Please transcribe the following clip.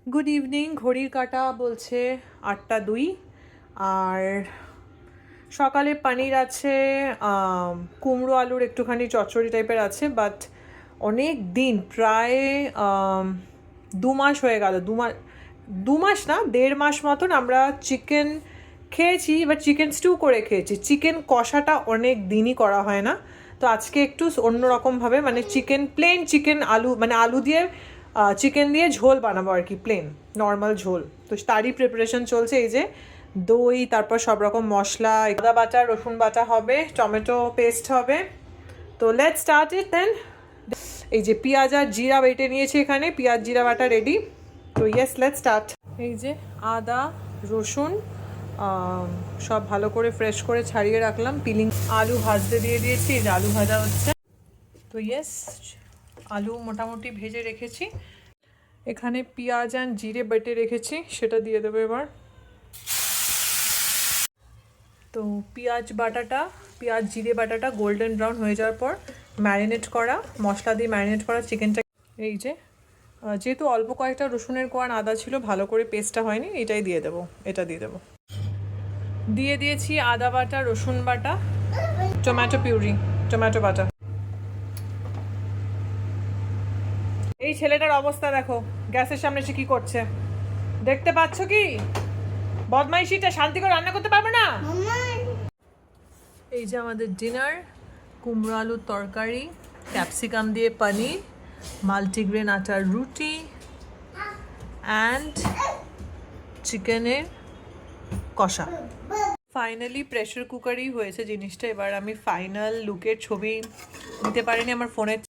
Good evening. ঘড়ির কাঁটা বলছে 8টা 2। আর সকালে পনির আছে, কুমড়ো আলুর একটুখানি চচ্চড়ি টাইপের আছে। বাট অনেক দিন, প্রায় 2 মাস হয়ে গেল, 2 মাস না, 1.5 মাস মতন আমরা চিকেন খেয়েছি। এবার চিকেন স্টিউ করে খেয়েছি। চিকেন কষাটা অনেক দিনই করা হয় না, তো আজকে একটু অন্যরকমভাবে মানে প্লেন চিকেন আলু, মানে আলু দিয়ে চিকেন দিয়ে ঝোল বানাবো আর কি, প্লেন নর্মাল ঝোল। তো তারই প্রিপারেশন চলছে। এই যে দই, তারপর সব রকম মশলা, আদা বাটা, রসুন বাটা হবে, টমেটো পেস্ট হবে। তো লেটস স্টার্ট ইট দেন। এই যে পেঁয়াজ আর জিরা বেটে নিয়েছি এখানে, পেঁয়াজ জিরা বাটা রেডি। তো ইয়েস, লেটস স্টার্ট। এই যে আদা রসুন সব ভালো করে ফ্রেশ করে ছাড়িয়ে রাখলাম, পিলিং। আলু ভাজতে দিয়ে দিয়েছি, এই যে আলু ভাজা হচ্ছে। তো ইয়েস, আলু মোটামুটি ভেজে রেখেছি। এখানে পেঁয়াজ আর জিরে বেটে রেখেছি, সেটা দিয়ে দেবো এবার। তো পেঁয়াজ জিরে বাটাটা গোল্ডেন ব্রাউন হয়ে যাওয়ার পর ম্যারিনেট করা, মশলা দিয়ে ম্যারিনেট করা চিকেনটা। এই যে যেহেতু অল্প কয়েকটা রসুনের কোয়ান আদা ছিল, ভালো করে পেস্টটা হয়নি, এটাই দিয়ে দেবো, এটা দিয়ে দেবো। দিয়ে দিয়েছি আদা বাটা, রসুন বাটা, টমেটো পিউরি, টমেটো বাটা। এই ছেলেটার অবস্থা দেখো, গ্যাসের সামনে সে কি করছে দেখতে পাচ্ছ কি? বদমাইশিটা, শান্তি করে রান্না করতে পারবে না। এই যে আমাদের ডিনার, কুমড়ো আলুর তরকারি, ক্যাপসিকাম দিয়ে পনির, মাল্টিগ্রেন আটার রুটি অ্যান্ড চিকেনের কষা। ফাইনালি প্রেশার কুকারেই হয়েছে জিনিসটা। এবার আমি ফাইনাল লুকের ছবি নিতে পারিনি আমার ফোনের